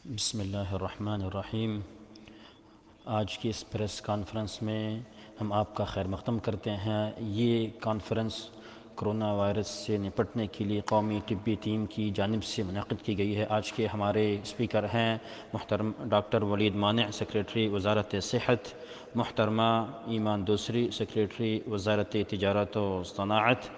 بسم اللہ الرحمن الرحیم۔ آج کی اس پریس کانفرنس میں ہم آپ کا خیر مقدم کرتے ہیں۔ یہ کانفرنس کرونا وائرس سے نپٹنے کے لیے قومی طبی ٹیم کی جانب سے منعقد کی گئی ہے۔ آج کے ہمارے اسپیکر ہیں محترم ڈاکٹر ولید مانع، سیکریٹری وزارت صحت، محترمہ ایمان دوسری، سیکریٹری وزارت تجارت و صناعت،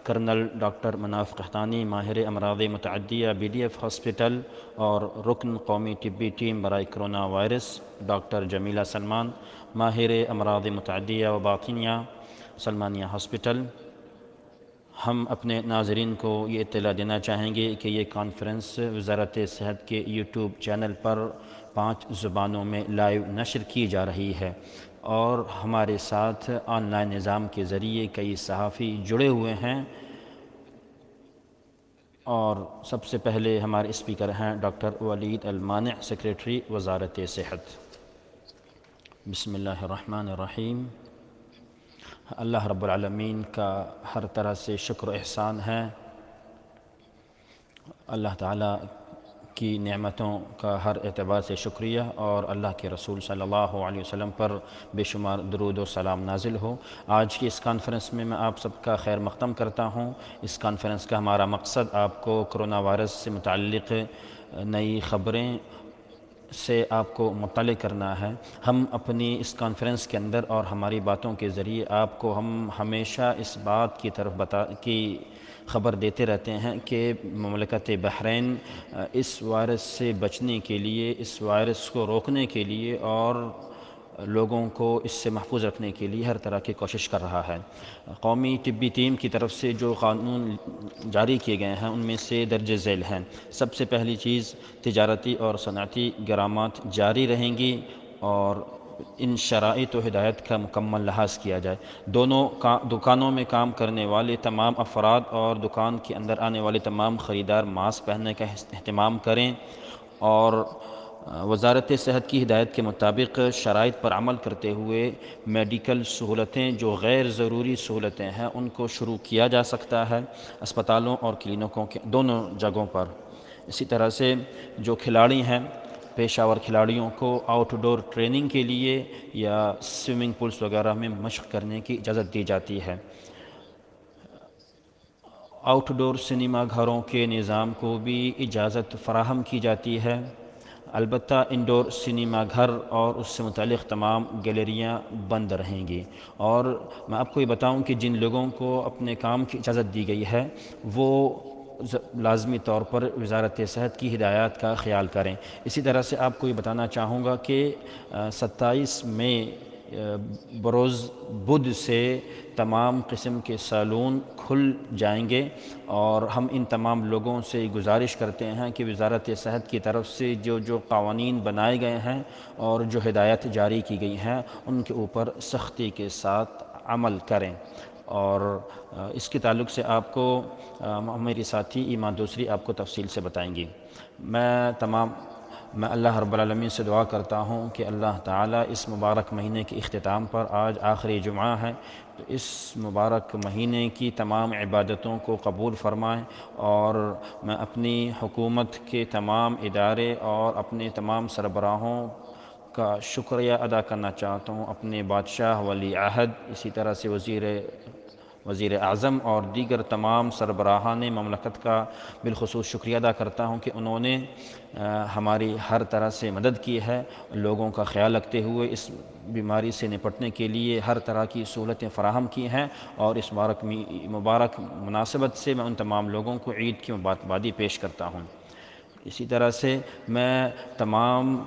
کرنل ڈاکٹر مناف قحطانی، ماہر امراض متعدیہ BDF ہاسپٹل اور رکن قومی طبی ٹیم برائے کرونا وائرس ڈاکٹر جمیلہ سلمان، ماہر امراض متعدیہ و باطنیہ، سلمانیہ ہاسپٹل۔ ہم اپنے ناظرین کو یہ اطلاع دینا چاہیں گے کہ یہ کانفرنس وزارت صحت کے YouTube چینل پر 5 زبانوں میں لائیو نشر کی جا رہی ہے، اور ہمارے ساتھ آن لائن نظام کے ذریعے کئی صحافی جڑے ہوئے ہیں۔ اور سب سے پہلے ہمارے اسپیکر ہیں ڈاکٹر ولید المانع، سیکریٹری وزارت صحت۔ بسم اللہ الرحمن الرحیم۔ اللہ رب العالمین کا ہر طرح سے شکر و احسان ہے۔ اللہ تعالیٰ کی نعمتوں کا ہر اعتبار سے شکریہ، اور اللہ کے رسول صلی اللہ علیہ وسلم پر بے شمار درود و سلام نازل ہو۔ آج کی اس کانفرنس میں آپ سب کا خیر مقدم کرتا ہوں۔ اس کانفرنس کا ہمارا مقصد آپ کو کرونا وائرس سے متعلق نئی خبریں سے آپ کو مطلع کرنا ہے۔ ہم اپنی اس کانفرنس کے اندر اور ہماری باتوں کے ذریعے آپ کو ہم ہمیشہ اس بات کی طرف خبر دیتے رہتے ہیں کہ مملکت بحرین اس وائرس سے بچنے کے لیے، اس وائرس کو روکنے کے لیے اور لوگوں کو اس سے محفوظ رکھنے کے لیے ہر طرح کی کوشش کر رہا ہے۔ قومی طبی ٹیم کی طرف سے جو قانون جاری کیے گئے ہیں ان میں سے درج ذیل ہیں۔ سب سے پہلی چیز، تجارتی اور صنعتی غرامات جاری رہیں گی اور ان شرائط و ہدایت کا مکمل لحاظ کیا جائے۔ دونوں دکانوں میں کام کرنے والے تمام افراد اور دکان کے اندر آنے والے تمام خریدار ماسک پہننے کا اہتمام کریں، اور وزارت صحت کی ہدایت کے مطابق شرائط پر عمل کرتے ہوئے میڈیکل سہولتیں جو غیر ضروری سہولتیں ہیں ان کو شروع کیا جا سکتا ہے اسپتالوں اور کلینکوں کے دونوں جگہوں پر۔ اسی طرح سے جو کھلاڑی ہیں، پیشہ ور کھلاڑیوں کو آؤٹ ڈور ٹریننگ کے لیے یا سوئمنگ پولس وغیرہ میں مشق کرنے کی اجازت دی جاتی ہے۔ آؤٹ ڈور سنیما گھروں کے نظام کو بھی اجازت فراہم کی جاتی ہے۔ البتہ انڈور سنیما گھر اور اس سے متعلق تمام گیلریاں بند رہیں گی۔ اور میں آپ کو یہ بتاؤں کہ جن لوگوں کو اپنے کام کی اجازت دی گئی ہے وہ لازمی طور پر وزارت صحت کی ہدایات کا خیال کریں۔ اسی طرح سے آپ کو یہ بتانا چاہوں گا کہ 27 مئی بروز بدھ سے تمام قسم کے سیلون کھل جائیں گے، اور ہم ان تمام لوگوں سے گزارش کرتے ہیں کہ وزارت صحت کی طرف سے جو قوانین بنائے گئے ہیں اور جو ہدایت جاری کی گئی ہیں ان کے اوپر سختی کے ساتھ عمل کریں۔ اور اس کے تعلق سے آپ کو میری ساتھی ایمان دوسری آپ کو تفصیل سے بتائیں گی۔ میں اللہ رب العالمین سے دعا کرتا ہوں کہ اللہ تعالیٰ اس مبارک مہینے کے اختتام پر، آج آخری جمعہ ہے، تو اس مبارک مہینے کی تمام عبادتوں کو قبول فرمائیں، اور میں اپنی حکومت کے تمام ادارے اور اپنے تمام سربراہوں کا شکریہ ادا کرنا چاہتا ہوں، اپنے بادشاہ ولی عہد، اسی طرح سے وزیر اعظم اور دیگر تمام سربراہان مملکت کا بالخصوص شکریہ ادا کرتا ہوں کہ انہوں نے ہماری ہر طرح سے مدد کی ہے، لوگوں کا خیال رکھتے ہوئے اس بیماری سے نپٹنے کے لیے ہر طرح کی سہولتیں فراہم کی ہیں، اور اس مبارک مناسبت سے میں ان تمام لوگوں کو عید کی مبارکبادی پیش کرتا ہوں۔ اسی طرح سے میں تمام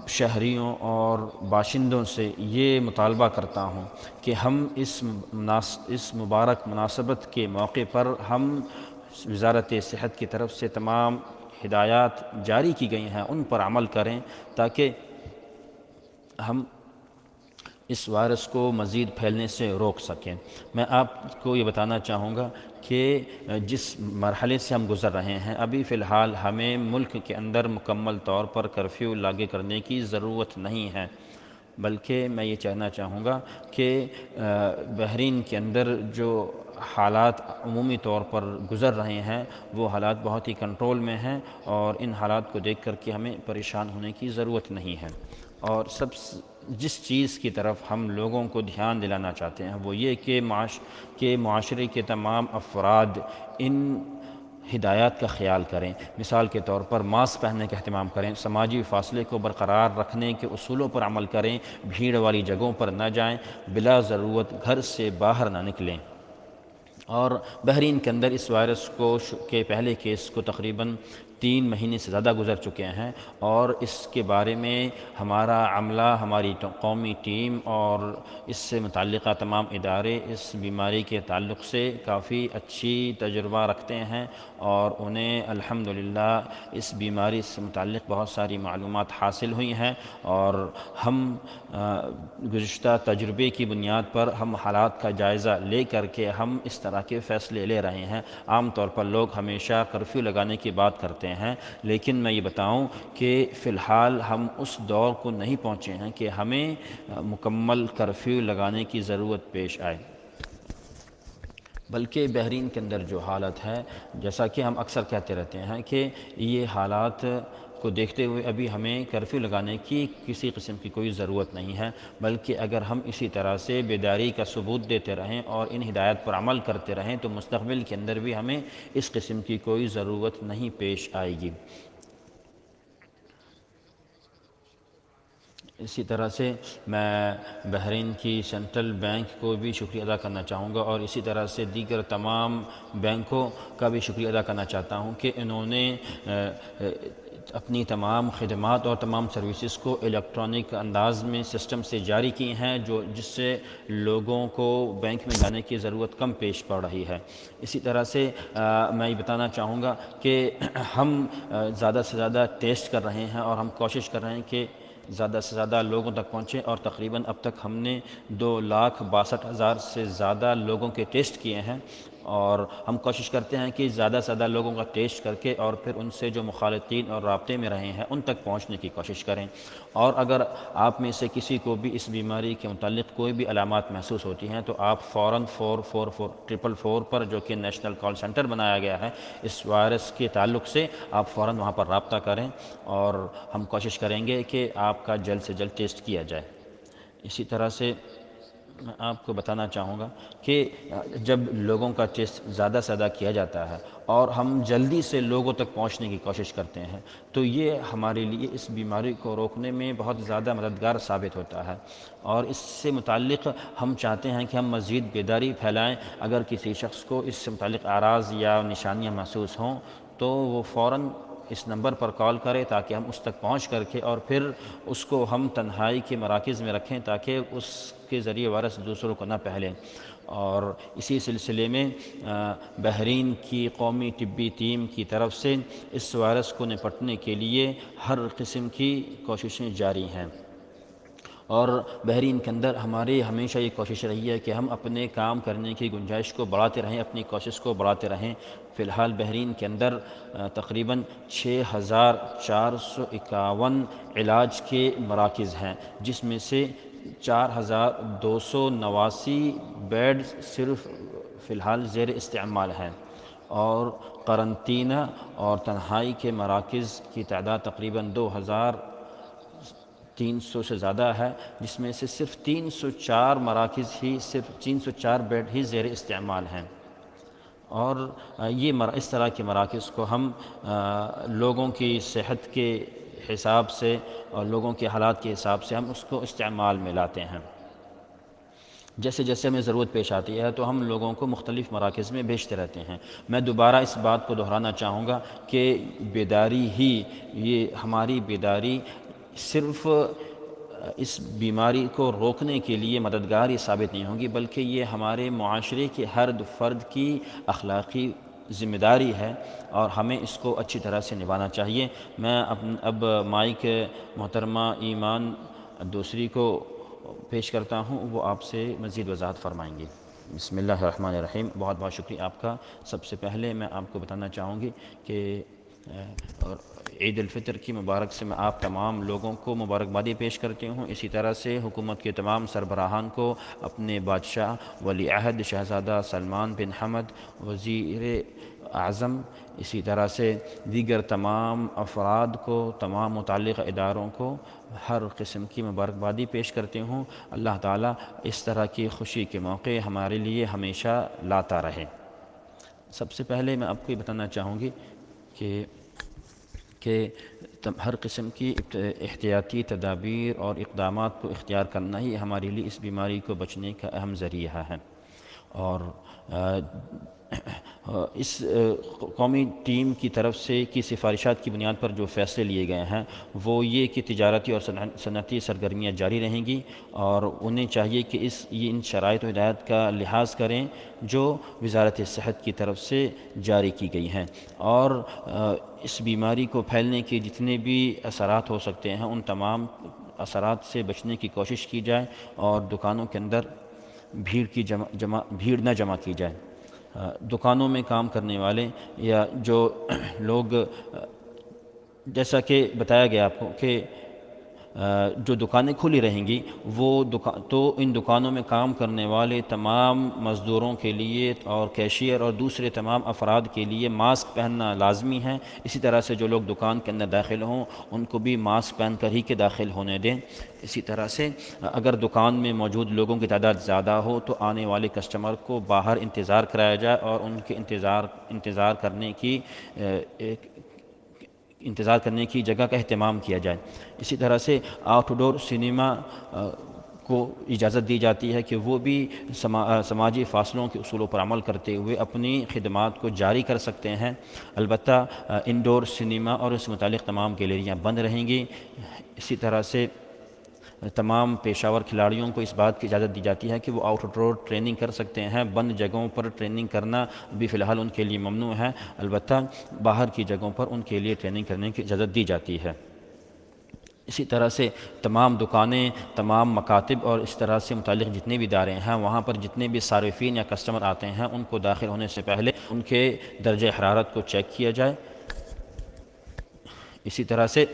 شہریوں اور باشندوں سے یہ مطالبہ کرتا ہوں کہ ہم اس مبارک مناسبت کے موقع پر ہم وزارت صحت کی طرف سے تمام ہدایات جاری کی گئی ہیں ان پر عمل کریں، تاکہ ہم اس وائرس کو مزید پھیلنے سے روک سکیں۔ میں آپ کو یہ بتانا چاہوں گا کہ جس مرحلے سے ہم گزر رہے ہیں، ابھی فی الحال ہمیں ملک کے اندر مکمل طور پر کرفیو لاگو کرنے کی ضرورت نہیں ہے۔ بلکہ میں یہ کہنا چاہوں گا کہ بحرین کے اندر جو حالات عمومی طور پر گزر رہے ہیں وہ حالات بہت ہی کنٹرول میں ہیں، اور ان حالات کو دیکھ کر کے ہمیں پریشان ہونے کی ضرورت نہیں ہے۔ اور جس چیز کی طرف ہم لوگوں کو دھیان دلانا چاہتے ہیں وہ یہ کہ معاشرے کے تمام افراد ان ہدایات کا خیال کریں۔ مثال کے طور پر ماسک پہننے کا اہتمام کریں، سماجی فاصلے کو برقرار رکھنے کے اصولوں پر عمل کریں، بھیڑ والی جگہوں پر نہ جائیں، بلا ضرورت گھر سے باہر نہ نکلیں۔ اور بحرین کے اندر اس وائرس کے پہلے کیس کو تقریباً 3 مہینے سے زیادہ گزر چکے ہیں، اور اس کے بارے میں ہمارا عملہ، ہماری قومی ٹیم اور اس سے متعلقہ تمام ادارے اس بیماری کے تعلق سے کافی اچھی تجربہ رکھتے ہیں، اور انہیں الحمدللہ اس بیماری سے متعلق بہت ساری معلومات حاصل ہوئی ہیں، اور ہم گزشتہ تجربے کی بنیاد پر ہم حالات کا جائزہ لے کر کے ہم اس طرح کے فیصلے لے رہے ہیں۔ عام طور پر لوگ ہمیشہ کرفیو لگانے کی بات کرتے ہیں، لیکن میں یہ بتاؤں کہ فی الحال ہم اس دور کو نہیں پہنچے ہیں کہ ہمیں مکمل کرفیو لگانے کی ضرورت پیش آئے، بلکہ بحرین کے اندر جو حالت ہے، جیسا کہ ہم اکثر کہتے رہتے ہیں کہ یہ حالات کو دیکھتے ہوئے ابھی ہمیں کرفیو لگانے کی کسی قسم کی کوئی ضرورت نہیں ہے، بلکہ اگر ہم اسی طرح سے بیداری کا ثبوت دیتے رہیں اور ان ہدایات پر عمل کرتے رہیں تو مستقبل کے اندر بھی ہمیں اس قسم کی کوئی ضرورت نہیں پیش آئے گی۔ اسی طرح سے میں بحرین کی سینٹرل بینک کو بھی شکریہ ادا کرنا چاہوں گا، اور اسی طرح سے دیگر تمام بینکوں کا بھی شکریہ ادا کرنا چاہتا ہوں کہ انہوں نے اپنی تمام خدمات اور تمام سروسز کو الیکٹرانک انداز میں سسٹم سے جاری کی ہیں، جس سے لوگوں کو بینک میں جانے کی ضرورت کم پیش پڑ رہی ہے۔ اسی طرح سے میں یہ بتانا چاہوں گا کہ ہم زیادہ سے زیادہ ٹیسٹ کر رہے ہیں، اور ہم کوشش کر رہے ہیں کہ زیادہ سے زیادہ لوگوں تک پہنچیں، اور تقریباً اب تک ہم نے 2,62,000 سے زیادہ لوگوں کے ٹیسٹ کیے ہیں، اور ہم کوشش کرتے ہیں کہ زیادہ سے زیادہ لوگوں کا ٹیسٹ کر کے اور پھر ان سے جو مخالطین اور رابطے میں رہے ہیں ان تک پہنچنے کی کوشش کریں۔ اور اگر آپ میں سے کسی کو بھی اس بیماری کے متعلق کوئی بھی علامات محسوس ہوتی ہیں تو آپ فوراً 444 پر، جو کہ نیشنل کال سینٹر بنایا گیا ہے اس وائرس کے تعلق سے، آپ فوراً وہاں پر رابطہ کریں، اور ہم کوشش کریں گے کہ آپ کا جلد سے جلد ٹیسٹ کیا جائے۔ اسی طرح سے میں آپ کو بتانا چاہوں گا کہ جب لوگوں کا ٹیسٹ زیادہ سے زیادہ کیا جاتا ہے اور ہم جلدی سے لوگوں تک پہنچنے کی کوشش کرتے ہیں تو یہ ہمارے لیے اس بیماری کو روکنے میں بہت زیادہ مددگار ثابت ہوتا ہے، اور اس سے متعلق ہم چاہتے ہیں کہ ہم مزید بیداری پھیلائیں۔ اگر کسی شخص کو اس سے متعلق اعراض یا نشانیاں محسوس ہوں تو وہ فوراً اس نمبر پر کال کرے تاکہ ہم اس تک پہنچ کر کے اور پھر اس کو ہم تنہائی کے مراکز میں رکھیں تاکہ اس کے ذریعے وائرس دوسروں کو نہ پھیلے۔ اور اسی سلسلے میں بحرین کی قومی طبی ٹیم کی طرف سے اس وائرس کو نپٹنے کے لیے ہر قسم کی کوششیں جاری ہیں، اور بحرین کے اندر ہماری ہمیشہ یہ کوشش رہی ہے کہ ہم اپنے کام کرنے کی گنجائش کو بڑھاتے رہیں، اپنی کوشش کو بڑھاتے رہیں۔ فی الحال بحرین کے اندر تقریباً 6,451 علاج کے مراکز ہیں، جس میں سے 4,289 بیڈ صرف فی الحال زیر استعمال ہیں، اور قرنطینہ اور تنہائی کے مراکز کی تعداد تقریباً 2,300 سے زیادہ ہے، جس میں سے صرف 304 بیڈ ہی زیر استعمال ہیں۔ اور اس طرح کے مراکز کو ہم لوگوں کی صحت کے حساب سے اور لوگوں کے حالات کے حساب سے ہم اس کو استعمال میں لاتے ہیں۔ جیسے جیسے ہمیں ضرورت پیش آتی ہے تو ہم لوگوں کو مختلف مراکز میں بھیجتے رہتے ہیں۔ میں دوبارہ اس بات کو دہرانا چاہوں گا کہ ہماری بیداری صرف اس بیماری کو روکنے کے لیے مددگار ہی ثابت نہیں ہوگی، بلکہ یہ ہمارے معاشرے کے ہر فرد کی اخلاقی ذمہ داری ہے، اور ہمیں اس کو اچھی طرح سے نبھانا چاہیے۔ میں اب مائک محترمہ ایمان دوسری کو پیش کرتا ہوں، وہ آپ سے مزید وضاحت فرمائیں گی۔ بسم اللہ الرحمن الرحیم۔ بہت بہت شکریہ آپ کا۔ سب سے پہلے میں آپ کو بتانا چاہوں گی کہ عید الفطر کی مبارک سے میں آپ تمام لوگوں کو مبارکبادی پیش کرتی ہوں۔ اسی طرح سے حکومت کے تمام سربراہان کو، اپنے بادشاہ ولی عہد شہزادہ سلمان بن حمد وزیر اعظم، اسی طرح سے دیگر تمام افراد کو، تمام متعلقہ اداروں کو ہر قسم کی مبارکبادی پیش کرتی ہوں۔ اللہ تعالیٰ اس طرح کی خوشی کے موقع ہمارے لیے ہمیشہ لاتا رہے۔ سب سے پہلے میں آپ کو یہ بتانا چاہوں گی کہ ہر قسم کی احتیاطی تدابیر اور اقدامات کو اختیار کرنا ہی ہمارے لیے اس بیماری کو بچنے کا اہم ذریعہ ہے۔ اور اس قومی ٹیم کی طرف سے کی سفارشات کی بنیاد پر جو فیصلے لیے گئے ہیں وہ یہ کہ تجارتی اور صنعتی سرگرمیاں جاری رہیں گی، اور انہیں چاہیے کہ ان شرائط و ہدایات کا لحاظ کریں جو وزارت صحت کی طرف سے جاری کی گئی ہیں، اور اس بیماری کو پھیلنے کے جتنے بھی اثرات ہو سکتے ہیں ان تمام اثرات سے بچنے کی کوشش کی جائے، اور دکانوں کے اندر بھیڑ نہ جمع کی جائے۔ دکانوں میں کام کرنے والے یا جو لوگ، جیسا کہ بتایا گیا آپ کو کہ جو دکانیں کھلی رہیں گی تو ان دکانوں میں کام کرنے والے تمام مزدوروں کے لیے اور کیشیئر اور دوسرے تمام افراد کے لیے ماسک پہننا لازمی ہے۔ اسی طرح سے جو لوگ دکان کے اندر داخل ہوں ان کو بھی ماسک پہن کر ہی کے داخل ہونے دیں۔ اسی طرح سے اگر دکان میں موجود لوگوں کی تعداد زیادہ ہو تو آنے والے کسٹمر کو باہر انتظار کرایا جائے اور ان کے انتظار کرنے کی جگہ کا اہتمام کیا جائے۔ اسی طرح سے آؤٹ ڈور سنیما کو اجازت دی جاتی ہے کہ وہ بھی سماجی فاصلوں کے اصولوں پر عمل کرتے ہوئے اپنی خدمات کو جاری کر سکتے ہیں۔ البتہ انڈور سنیما اور اس متعلق تمام گیلریاں بند رہیں گی۔ اسی طرح سے تمام پیشہ ور کھلاڑیوں کو اس بات کی اجازت دی جاتی ہے کہ وہ آؤٹ ڈور ٹریننگ کر سکتے ہیں۔ بند جگہوں پر ٹریننگ کرنا بھی فی الحال ان کے لیے ممنوع ہے، البتہ باہر کی جگہوں پر ان کے لیے ٹریننگ کرنے کی اجازت دی جاتی ہے۔ اسی طرح سے تمام دکانیں، تمام مکاتب اور اس طرح سے متعلق جتنے بھی ادارے ہیں وہاں پر جتنے بھی صارفین یا کسٹمر آتے ہیں ان کو داخل ہونے سے پہلے ان کے درجہ حرارت کو چیک کیا جائے۔ اسی طرح سے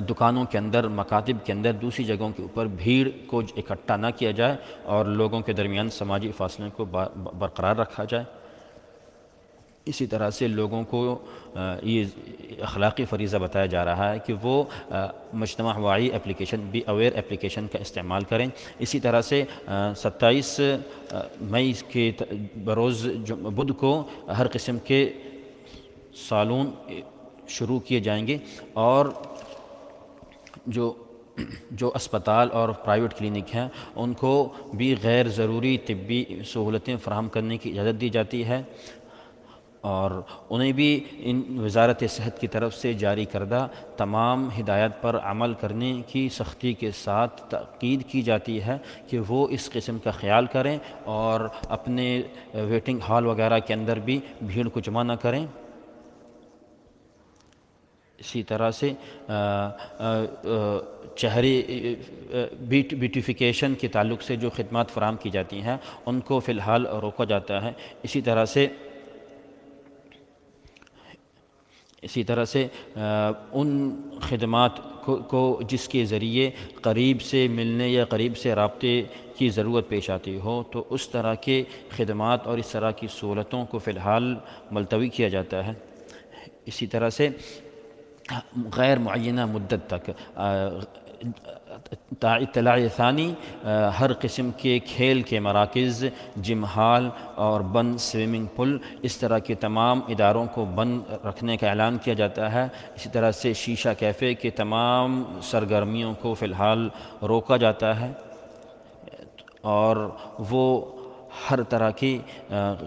دکانوں کے اندر، مکاتب کے اندر، دوسری جگہوں کے اوپر بھیڑ کو اکٹھا نہ کیا جائے اور لوگوں کے درمیان سماجی فاصلے کو برقرار رکھا جائے۔ اسی طرح سے لوگوں کو یہ اخلاقی فریضہ بتایا جا رہا ہے کہ وہ مجتمع واعی اپلیکیشن، بی اویئر اپلیکیشن کا استعمال کریں۔ اسی طرح سے 27 مئی کے بروز بدھ کو ہر قسم کے سالون شروع کیے جائیں گے، اور جو اسپتال اور پرائیویٹ کلینک ہیں ان کو بھی غیر ضروری طبی سہولتیں فراہم کرنے کی اجازت دی جاتی ہے، اور انہیں بھی ان وزارت صحت کی طرف سے جاری کردہ تمام ہدایات پر عمل کرنے کی سختی کے ساتھ تاکید کی جاتی ہے کہ وہ اس قسم کا خیال کریں اور اپنے ویٹنگ ہال وغیرہ کے اندر بھی بھیڑ کو جمع نہ کریں۔ اسی طرح سے چہرے بیوٹیفیکیشن کے تعلق سے جو خدمات فراہم کی جاتی ہیں ان کو فی الحال روکا جاتا ہے۔ اسی طرح سے ان خدمات کو جس کے ذریعے قریب سے ملنے یا قریب سے رابطے کی ضرورت پیش آتی ہو تو اس طرح کے خدمات اور اس طرح کی سہولتوں کو فی الحال ملتوی کیا جاتا ہے۔ اسی طرح سے غیر معینہ مدت تک اطلاع ثانی ہر قسم کے کھیل کے مراکز، جم ہال اور بند سوئمنگ پول، اس طرح کے تمام اداروں کو بند رکھنے کا اعلان کیا جاتا ہے۔ اسی طرح سے شیشہ کیفے کے تمام سرگرمیوں کو فی الحال روکا جاتا ہے، اور وہ ہر طرح کی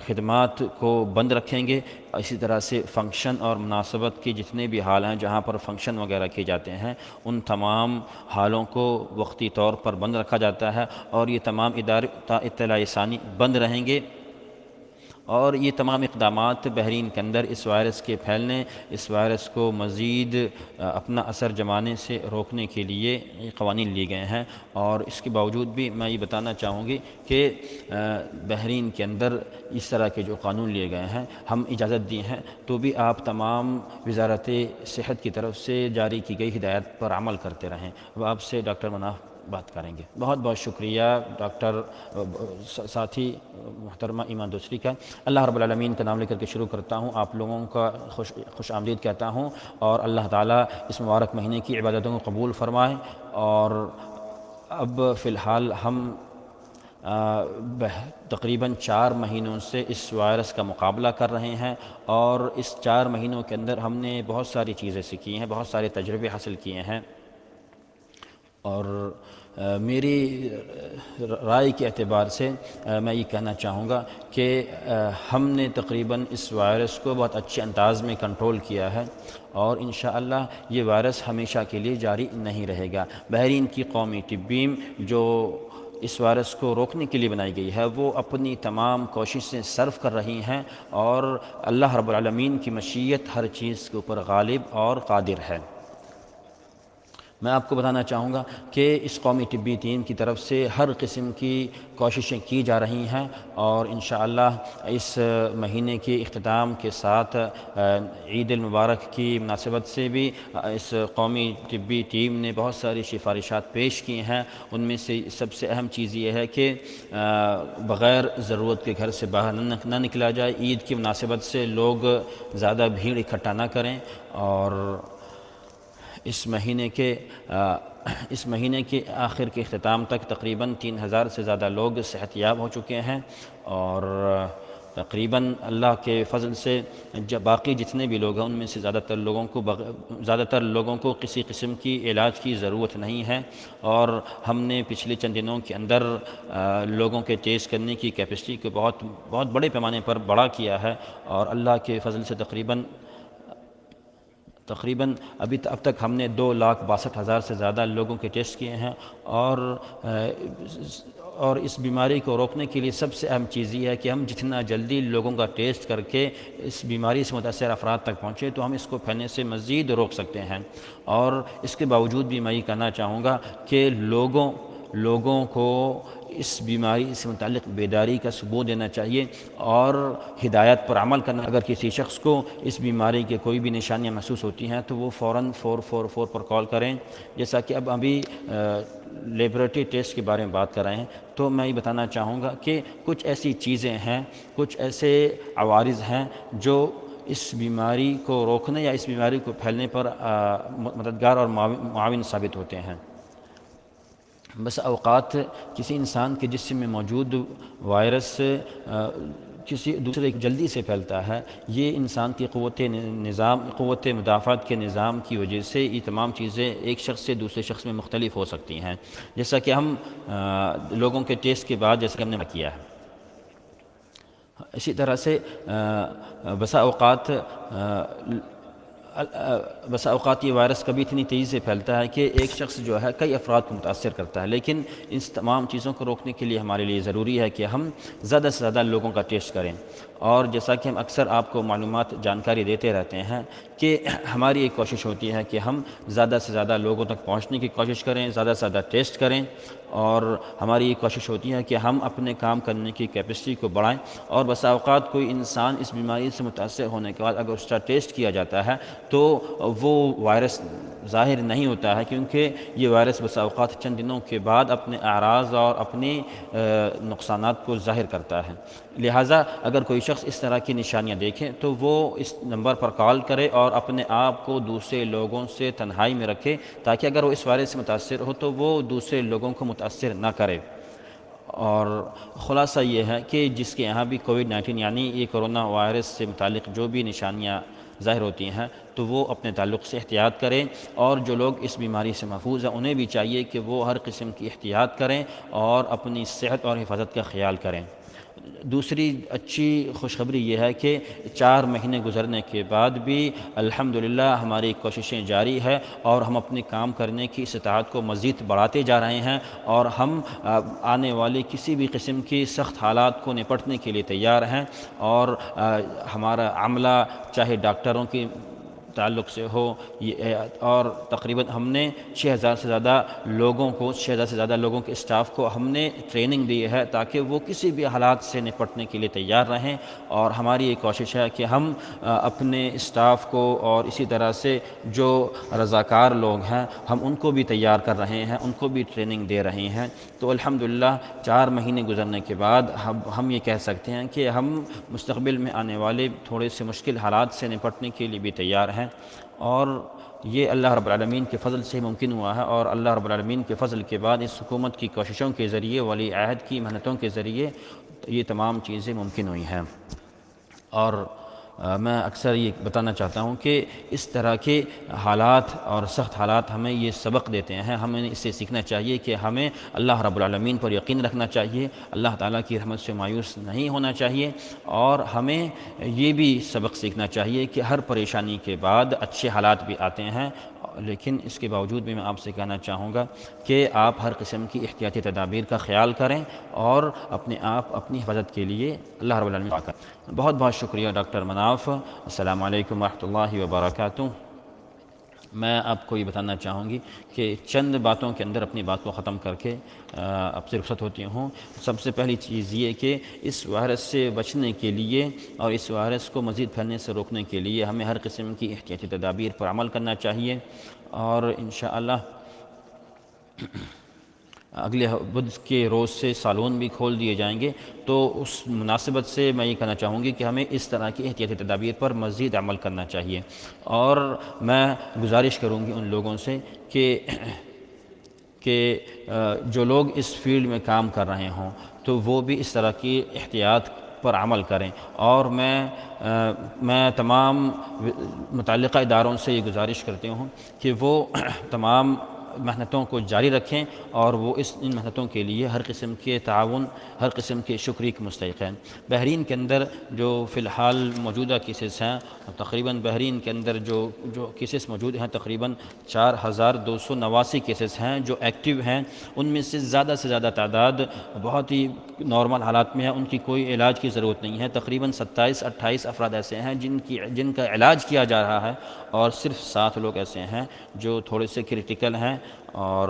خدمات کو بند رکھیں گے۔ اسی طرح سے فنکشن اور مناسبت کے جتنے بھی حال ہیں جہاں پر فنکشن وغیرہ کیے جاتے ہیں ان تمام حالوں کو وقتی طور پر بند رکھا جاتا ہے، اور یہ تمام ادارے اطلاع ثانی بند رہیں گے، اور یہ تمام اقدامات بحرین کے اندر اس وائرس کے پھیلنے، اس وائرس کو مزید اپنا اثر جمانے سے روکنے کے لیے یہ قوانین لیے گئے ہیں۔ اور اس کے باوجود بھی میں یہ بتانا چاہوں گی کہ بحرین کے اندر اس طرح کے جو قانون لیے گئے ہیں، ہم اجازت دی ہیں تو بھی آپ تمام وزارت صحت کی طرف سے جاری کی گئی ہدایت پر عمل کرتے رہیں۔ اب آپ سے ڈاکٹر مناف بات کریں گے۔ بہت بہت شکریہ ڈاکٹر ساتھی محترمہ ایمان دوسری کا۔ اللہ رب العالمین کا نام لے کر کے شروع کرتا ہوں، آپ لوگوں کا خوش آمدید کہتا ہوں، اور اللہ تعالیٰ اس مبارک مہینے کی عبادتوں کو قبول فرمائے۔ اور اب فی الحال ہم تقریباً 4 مہینوں سے اس وائرس کا مقابلہ کر رہے ہیں، اور اس 4 مہینوں کے اندر ہم نے بہت ساری چیزیں سیکھی ہیں، بہت سارے تجربے حاصل کیے ہیں۔ اور میری رائے کے اعتبار سے میں یہ کہنا چاہوں گا کہ ہم نے تقریباً اس وائرس کو بہت اچھے انداز میں کنٹرول کیا ہے، اور انشاءاللہ یہ وائرس ہمیشہ کے لیے جاری نہیں رہے گا۔ بحرین کی قومی ٹیم جو اس وائرس کو روکنے کے لیے بنائی گئی ہے، وہ اپنی تمام کوششیں صرف کر رہی ہیں، اور اللہ رب العالمین کی مشیت ہر چیز کے اوپر غالب اور قادر ہے۔ میں آپ کو بتانا چاہوں گا کہ اس قومی طبی ٹیم کی طرف سے ہر قسم کی کوششیں کی جا رہی ہیں، اور انشاءاللہ اس مہینے کے اختتام کے ساتھ عید المبارک کی مناسبت سے بھی اس قومی طبی ٹیم نے بہت ساری سفارشات پیش کی ہیں۔ ان میں سے سب سے اہم چیز یہ ہے کہ بغیر ضرورت کے گھر سے باہر نہ نکلا جائے، عید کی مناسبت سے لوگ زیادہ بھیڑ اکٹھا نہ کریں، اور اس مہینے کے آخر کے اختتام تک تقریباً 3000 سے زیادہ لوگ صحت یاب ہو چکے ہیں، اور تقریباً اللہ کے فضل سے باقی جتنے بھی لوگ ہیں ان میں سے زیادہ تر لوگوں کو کسی قسم کی علاج کی ضرورت نہیں ہے۔ اور ہم نے پچھلے چند دنوں کے اندر لوگوں کے ٹیسٹ کرنے کی کیپیسٹی کو بہت بڑے پیمانے پر بڑا کیا ہے، اور اللہ کے فضل سے تقریباً اب تک ہم نے 2,62,000 سے زیادہ لوگوں کے ٹیسٹ کیے ہیں، اور اس بیماری کو روکنے کے لیے سب سے اہم چیز یہ ہے کہ ہم جتنا جلدی لوگوں کا ٹیسٹ کر کے اس بیماری سے متاثر افراد تک پہنچے تو ہم اس کو پھیلنے سے مزید روک سکتے ہیں۔ اور اس کے باوجود بھی میں یہ کہنا چاہوں گا کہ لوگوں کو اس بیماری سے متعلق بیداری کا ثبوت دینا چاہیے، اور ہدایت پر عمل کرنا۔ اگر کسی شخص کو اس بیماری کے کوئی بھی نشانیاں محسوس ہوتی ہیں تو وہ فوراً 444 پر کال کریں۔ جیسا کہ ابھی لیبارٹری ٹیسٹ کے بارے میں بات کر رہے ہیں، تو میں یہ بتانا چاہوں گا کہ کچھ ایسی چیزیں ہیں، کچھ ایسے عوارض ہیں جو اس بیماری کو روکنے یا اس بیماری کو پھیلنے پر مددگار اور معاون ثابت ہوتے ہیں۔ بس اوقات کسی انسان کے جسم میں موجود وائرس کسی دوسرے جلدی سے پھیلتا ہے، یہ انسان کی قوت مدافعت کے نظام کی وجہ سے یہ تمام چیزیں ایک شخص سے دوسرے شخص میں مختلف ہو سکتی ہیں، جیسا کہ ہم لوگوں کے ٹیسٹ کے بعد جیسا کہ ہم نے کیا ہے۔ اسی طرح سے بسا اوقات یہ وائرس کبھی اتنی تیزی سے پھیلتا ہے کہ ایک شخص جو ہے کئی افراد کو متاثر کرتا ہے، لیکن اس تمام چیزوں کو روکنے کے لیے ہمارے لیے ضروری ہے کہ ہم زیادہ سے زیادہ لوگوں کا ٹیسٹ کریں۔ اور جیسا کہ ہم اکثر آپ کو جانکاری دیتے رہتے ہیں کہ ہماری ایک کوشش ہوتی ہے کہ ہم زیادہ سے زیادہ لوگوں تک پہنچنے کی کوشش کریں، زیادہ سے زیادہ ٹیسٹ کریں، اور ہماری یہ کوشش ہوتی ہے کہ ہم اپنے کام کرنے کی کیپیسٹی کو بڑھائیں۔ اور بسا اوقات کوئی انسان اس بیماری سے متاثر ہونے کے بعد اگر اس کا ٹیسٹ کیا جاتا ہے تو وہ وائرس ظاہر نہیں ہوتا ہے، کیونکہ یہ وائرس بسا اوقات چند دنوں کے بعد اپنے اعراض اور اپنی نقصانات کو ظاہر کرتا ہے۔ لہٰذا اگر کوئی شخص اس طرح کی نشانیاں دیکھے تو وہ اس نمبر پر کال کرے اور اپنے آپ کو دوسرے لوگوں سے تنہائی میں رکھے، تاکہ اگر وہ اس وائرس سے متاثر ہو تو وہ دوسرے لوگوں کو متاثر نہ کرے۔ اور خلاصہ یہ ہے کہ جس کے یہاں بھی کووڈ-19 یعنی یہ کرونا وائرس سے متعلق جو بھی نشانیاں ظاہر ہوتی ہیں تو وہ اپنے تعلق سے احتیاط کریں، اور جو لوگ اس بیماری سے محفوظ ہیں انہیں بھی چاہیے کہ وہ ہر قسم کی احتیاط کریں اور اپنی صحت اور حفاظت کا خیال کریں۔ دوسری اچھی خوشخبری یہ ہے کہ 4 مہینے گزرنے کے بعد بھی الحمدللہ ہماری کوششیں جاری ہے اور ہم اپنے کام کرنے کی استطاعت کو مزید بڑھاتے جا رہے ہیں، اور ہم آنے والی کسی بھی قسم کی سخت حالات کو نپٹنے کے لیے تیار ہیں، اور ہمارا عملہ چاہے ڈاکٹروں کی تعلق سے ہو، اور تقریباً ہم نے 6000 سے زیادہ لوگوں کو 6000 سے زیادہ لوگوں کے اسٹاف کو ہم نے ٹریننگ دی ہے تاکہ وہ کسی بھی حالات سے نپٹنے کے لیے تیار رہیں، اور ہماری یہ کوشش ہے کہ ہم اپنے اسٹاف کو اور اسی طرح سے جو رضاکار لوگ ہیں ہم ان کو بھی تیار کر رہے ہیں، ان کو بھی ٹریننگ دے رہے ہیں۔ تو الحمدللہ 4 مہینے گزرنے کے بعد ہم یہ کہہ سکتے ہیں کہ ہم مستقبل میں آنے والے تھوڑے سے مشکل حالات سے نپٹنے کے لیے بھی تیار ہیں، اور یہ اللہ رب العالمین کے فضل سے ممکن ہوا ہے، اور اللہ رب العالمین کے فضل کے بعد اس حکومت کی کوششوں کے ذریعے، ولی عہد کی محنتوں کے ذریعے یہ تمام چیزیں ممکن ہوئی ہیں۔ اور میں اکثر یہ بتانا چاہتا ہوں کہ اس طرح کے حالات اور سخت حالات ہمیں یہ سبق دیتے ہیں، ہمیں اس سے سیکھنا چاہیے کہ ہمیں اللہ رب العالمین پر یقین رکھنا چاہیے، اللہ تعالیٰ کی رحمت سے مایوس نہیں ہونا چاہیے، اور ہمیں یہ بھی سبق سیکھنا چاہیے کہ ہر پریشانی کے بعد اچھے حالات بھی آتے ہیں، لیکن اس کے باوجود بھی میں آپ سے کہنا چاہوں گا کہ آپ ہر قسم کی احتیاطی تدابیر کا خیال کریں اور اپنے آپ اپنی حفاظت کے لیے اللہ رب العالمین دعا کریں۔ بہت بہت شکریہ ڈاکٹر مناف، السلام علیکم ورحمۃ اللہ وبرکاتہ۔ میں آپ کو یہ بتانا چاہوں گی کہ چند باتوں کے اندر اپنی بات کو ختم کر کے اب سے رخصت ہوتی ہوں۔ سب سے پہلی چیز یہ کہ اس وائرس سے بچنے کے لیے اور اس وائرس کو مزید پھیلنے سے روکنے کے لیے ہمیں ہر قسم کی احتیاطی تدابیر پر عمل کرنا چاہیے، اور انشاءاللہ اگلے بدھ کے روز سے سالون بھی کھول دیے جائیں گے، تو اس مناسبت سے میں یہ کہنا چاہوں گی کہ ہمیں اس طرح کی احتیاطی تدابیر پر مزید عمل کرنا چاہیے، اور میں گزارش کروں گی ان لوگوں سے کہ جو لوگ اس فیلڈ میں کام کر رہے ہوں تو وہ بھی اس طرح کی احتیاط پر عمل کریں، اور میں تمام متعلقہ اداروں سے یہ گزارش کرتی ہوں کہ وہ تمام محنتوں کو جاری رکھیں، اور وہ ان محنتوں کے لیے ہر قسم کے تعاون، ہر قسم کے شکریہ کے مستحق ہیں۔ بحرین کے اندر جو فی الحال موجودہ کیسز ہیں، تقریباً بحرین کے اندر جو کیسز موجود ہیں تقریباً 4289 کیسز ہیں جو ایکٹیو ہیں، ان میں سے زیادہ تعداد بہت ہی نارمل حالات میں ہے، ان کی کوئی علاج کی ضرورت نہیں ہے۔ تقریباً 27-28 افراد ایسے ہیں جن کا علاج کیا جا رہا ہے، اور صرف 7 لوگ ایسے ہیں جو تھوڑے سے کریٹیکل ہیں، اور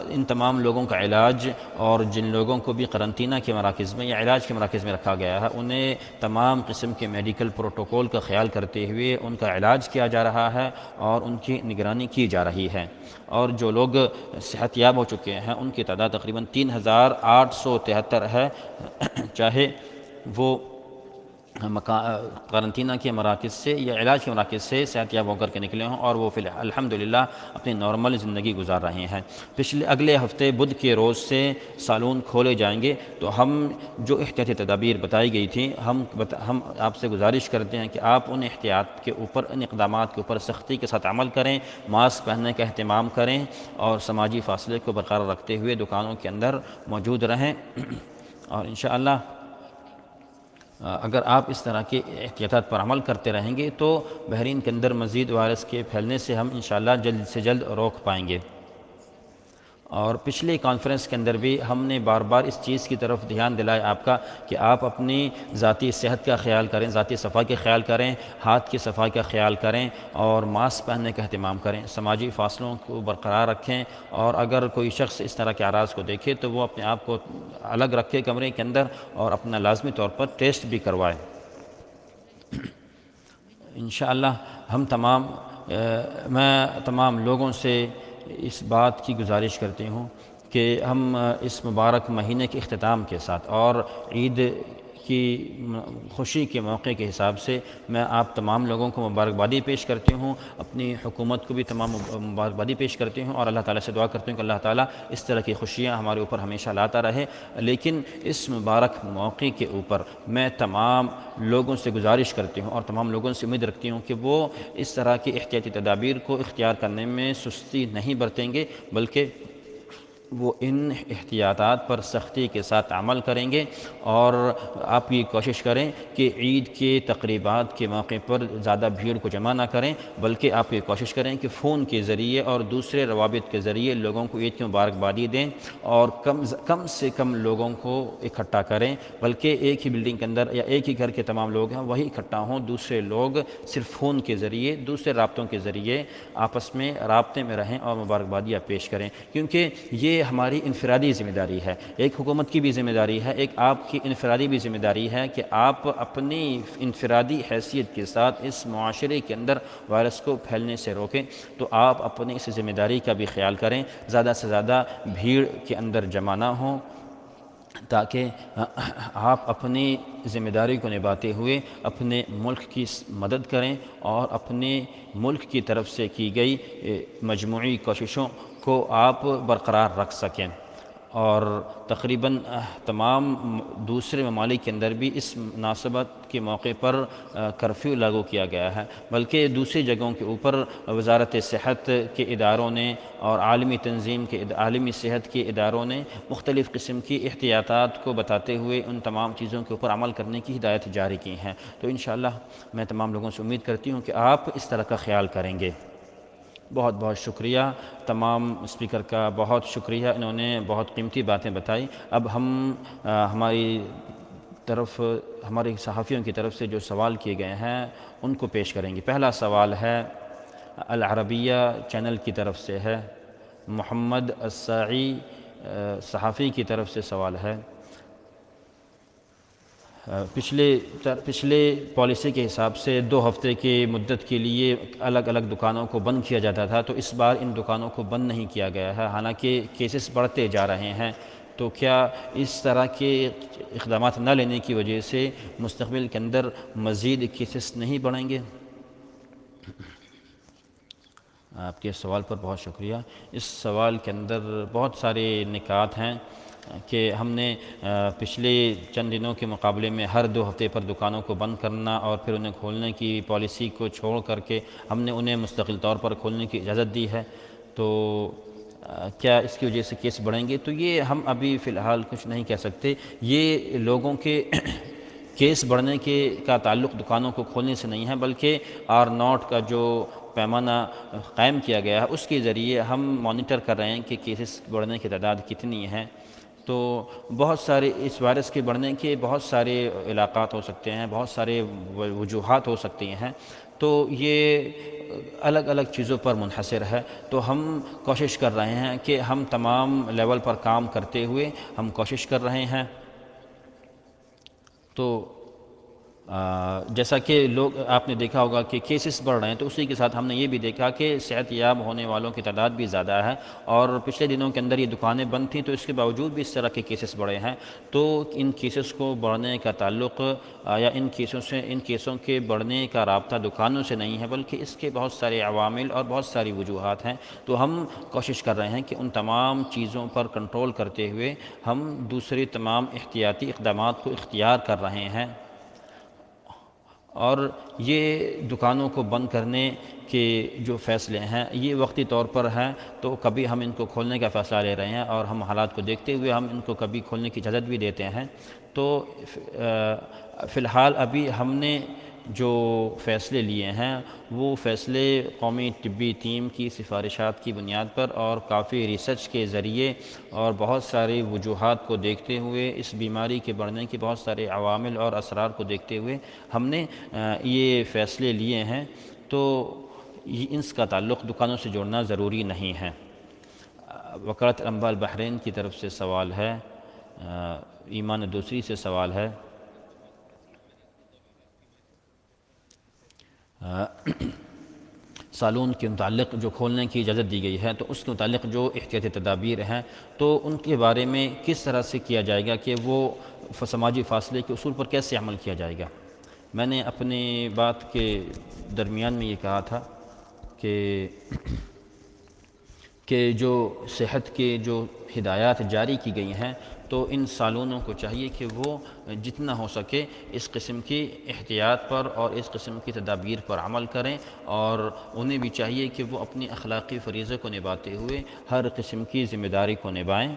ان تمام لوگوں کا علاج، اور جن لوگوں کو بھی قرنطینہ کے مراکز میں یا علاج کے مراکز میں رکھا گیا ہے انہیں تمام قسم کے میڈیکل پروٹوکول کا خیال کرتے ہوئے ان کا علاج کیا جا رہا ہے اور ان کی نگرانی کی جا رہی ہے، اور جو لوگ صحت یاب ہو چکے ہیں ان کی تعداد تقریباً 3873 ہے، چاہے وہ قرنطینہ کے مراکز سے یا علاج کے مراکز سے صحت یاب ہو کر کے نکلے ہوں، اور وہ الحمدللہ اپنی نارمل زندگی گزار رہے ہیں۔ اگلے ہفتے بدھ کے روز سے سالون کھولے جائیں گے، تو ہم جو احتیاطی تدابیر بتائی گئی تھیں ہم آپ سے گزارش کرتے ہیں کہ آپ ان احتیاط کے اوپر، ان اقدامات کے اوپر سختی کے ساتھ عمل کریں، ماسک پہننے کا اہتمام کریں، اور سماجی فاصلے کو برقرار رکھتے ہوئے دکانوں کے اندر موجود رہیں، اور انشاءاللہ اگر آپ اس طرح کے احتیاطات پر عمل کرتے رہیں گے تو بحرین کے اندر مزید وائرس کے پھیلنے سے ہم انشاءاللہ جلد سے جلد روک پائیں گے۔ اور پچھلی کانفرنس کے اندر بھی ہم نے بار بار اس چیز کی طرف دھیان دلایا آپ کا کہ آپ اپنی ذاتی صحت کا خیال کریں، ذاتی صفائی کا خیال کریں، ہاتھ کی صفائی کا خیال کریں، اور ماسک پہننے کا اہتمام کریں، سماجی فاصلوں کو برقرار رکھیں، اور اگر کوئی شخص اس طرح کے اعراض کو دیکھے تو وہ اپنے آپ کو الگ رکھے کمرے کے اندر، اور اپنا لازمی طور پر ٹیسٹ بھی کروائے۔ انشاءاللہ میں تمام لوگوں سے اس بات کی گزارش کرتی ہوں کہ ہم اس مبارک مہینے کے اختتام کے ساتھ اور عید کی خوشی کے موقع کے حساب سے میں آپ تمام لوگوں کو مبارکبادی پیش کرتی ہوں، اپنی حکومت کو بھی تمام مبارکبادی پیش کرتی ہوں، اور اللہ تعالیٰ سے دعا کرتی ہوں کہ اللہ تعالیٰ اس طرح کی خوشیاں ہمارے اوپر ہمیشہ لاتا رہے۔ لیکن اس مبارک موقع کے اوپر میں تمام لوگوں سے گزارش کرتی ہوں اور تمام لوگوں سے امید رکھتی ہوں کہ وہ اس طرح کی احتیاطی تدابیر کو اختیار کرنے میں سستی نہیں برتیں گے، بلکہ وہ ان احتیاطات پر سختی کے ساتھ عمل کریں گے، اور آپ یہ کوشش کریں کہ عید کے تقریبات کے موقع پر زیادہ بھیڑ کو جمع نہ کریں، بلکہ آپ یہ کوشش کریں کہ فون کے ذریعے اور دوسرے روابط کے ذریعے لوگوں کو عید کی مبارکبادی دیں، اور کم سے کم لوگوں کو اکٹھا کریں، بلکہ ایک ہی بلڈنگ کے اندر یا ایک ہی گھر کے تمام لوگ ہیں وہی اکٹھا ہوں، دوسرے لوگ صرف فون کے ذریعے دوسرے رابطوں کے ذریعے آپس میں رابطے میں رہیں اور مبارکبادیاں پیش کریں، کیونکہ یہ ہماری انفرادی ذمہ داری ہے، ایک حکومت کی بھی ذمہ داری ہے، ایک آپ کی انفرادی بھی ذمہ داری ہے کہ آپ اپنی انفرادی حیثیت کے ساتھ اس معاشرے کے اندر وائرس کو پھیلنے سے روکیں۔ تو آپ اپنی اس ذمہ داری کا بھی خیال کریں، زیادہ سے زیادہ بھیڑ کے اندر جمع نہ ہوں، تاکہ آپ اپنی ذمہ داری کو نبھاتے ہوئے اپنے ملک کی مدد کریں اور اپنے ملک کی طرف سے کی گئی مجموعی کوششوں کو آپ برقرار رکھ سکیں۔ اور تقریباً تمام دوسرے ممالک کے اندر بھی اس مناسبت کے موقع پر کرفیو لاگو کیا گیا ہے، بلکہ دوسری جگہوں کے اوپر وزارت صحت کے اداروں نے اور عالمی صحت کے اداروں نے مختلف قسم کی احتیاطات کو بتاتے ہوئے ان تمام چیزوں کے اوپر عمل کرنے کی ہدایت جاری کی ہیں۔ تو انشاءاللہ میں تمام لوگوں سے امید کرتی ہوں کہ آپ اس طرح کا خیال کریں گے۔ بہت بہت شکریہ تمام اسپیکر کا، بہت شکریہ، انہوں نے بہت قیمتی باتیں بتائی۔ اب ہم ہمارے صحافیوں کی طرف سے جو سوال کیے گئے ہیں ان کو پیش کریں گے۔ پہلا سوال ہے العربیہ چینل کی طرف سے ہے، محمد الساعی صحافی کی طرف سے سوال ہے۔ پچھلے پالیسی کے حساب سے 2 ہفتے کی مدت کے لیے الگ الگ دکانوں کو بند کیا جاتا تھا، تو اس بار ان دکانوں کو بند نہیں کیا گیا ہے، حالانکہ کیسز بڑھتے جا رہے ہیں۔ تو کیا اس طرح کے اقدامات نہ لینے کی وجہ سے مستقبل کے اندر مزید کیسز نہیں بڑھیں گے؟ آپ کے سوال پر بہت شکریہ۔ اس سوال کے اندر بہت سارے نکات ہیں کہ ہم نے پچھلے چند دنوں کے مقابلے میں ہر 2 ہفتے پر دکانوں کو بند کرنا اور پھر انہیں کھولنے کی پالیسی کو چھوڑ کر کے ہم نے انہیں مستقل طور پر کھولنے کی اجازت دی ہے، تو کیا اس کی وجہ سے کیس بڑھیں گے؟ تو یہ ہم ابھی فی الحال کچھ نہیں کہہ سکتے۔ یہ لوگوں کے کیس بڑھنے کا تعلق دکانوں کو کھولنے سے نہیں ہے، بلکہ R0 کا جو پیمانہ قائم کیا گیا ہے اس کے ذریعے ہم مانیٹر کر رہے ہیں کہ کیسز بڑھنے کی تعداد کتنی ہے۔ تو بہت سارے اس وائرس کے بڑھنے کے بہت سارے علاقات ہو سکتے ہیں، بہت سارے وجوہات ہو سکتی ہیں، تو یہ الگ الگ چیزوں پر منحصر ہے۔ تو ہم کوشش کر رہے ہیں کہ ہم تمام لیول پر کام کرتے ہوئے ہم کوشش کر رہے ہیں۔ تو جیسا کہ آپ نے دیکھا ہوگا کہ کیسز بڑھ رہے ہیں، تو اسی کے ساتھ ہم نے یہ بھی دیکھا کہ صحت یاب ہونے والوں کی تعداد بھی زیادہ ہے، اور پچھلے دنوں کے اندر یہ دکانیں بند تھیں، تو اس کے باوجود بھی اس طرح کے کیسز بڑھے ہیں۔ تو ان کیسز کو بڑھنے کا تعلق یا ان کیسوں کے بڑھنے کا رابطہ دکانوں سے نہیں ہے، بلکہ اس کے بہت سارے عوامل اور بہت ساری وجوہات ہیں۔ تو ہم کوشش کر رہے ہیں کہ ان تمام چیزوں پر کنٹرول کرتے ہوئے ہم دوسرے تمام احتیاطی اقدامات کو اختیار کر رہے ہیں، اور یہ دکانوں کو بند کرنے کے جو فیصلے ہیں یہ وقتی طور پر ہیں، تو کبھی ہم ان کو کھولنے کا فیصلہ لے رہے ہیں اور ہم حالات کو دیکھتے ہوئے ہم ان کو کبھی کھولنے کی اجازت بھی دیتے ہیں۔ تو فی الحال ابھی ہم نے جو فیصلے لیے ہیں وہ فیصلے قومی طبی ٹیم کی سفارشات کی بنیاد پر اور کافی ریسرچ کے ذریعے اور بہت ساری وجوہات کو دیکھتے ہوئے، اس بیماری کے بڑھنے کے بہت سارے عوامل اور اسرار کو دیکھتے ہوئے ہم نے یہ فیصلے لیے ہیں۔ تو اس کا تعلق دکانوں سے جوڑنا ضروری نہیں ہے۔ وکالت انباء البحرین کی طرف سے سوال ہے، ایمان دوسری سے سوال ہے، سالون کے متعلق جو کھولنے کی اجازت دی گئی ہے، تو اس کے متعلق جو احتیاطی تدابیر ہیں تو ان کے بارے میں کس طرح سے کیا جائے گا کہ وہ سماجی فاصلے کے اصول پر کیسے عمل کیا جائے گا؟ میں نے اپنی بات کے درمیان میں یہ کہا تھا کہ کہ جو صحت کے جو ہدایات جاری کی گئی ہیں تو ان سالونوں کو چاہیے کہ وہ جتنا ہو سکے اس قسم کی احتیاط پر اور اس قسم کی تدابیر پر عمل کریں، اور انہیں بھی چاہیے کہ وہ اپنی اخلاقی فریضے کو نبھاتے ہوئے ہر قسم کی ذمہ داری کو نبھائیں۔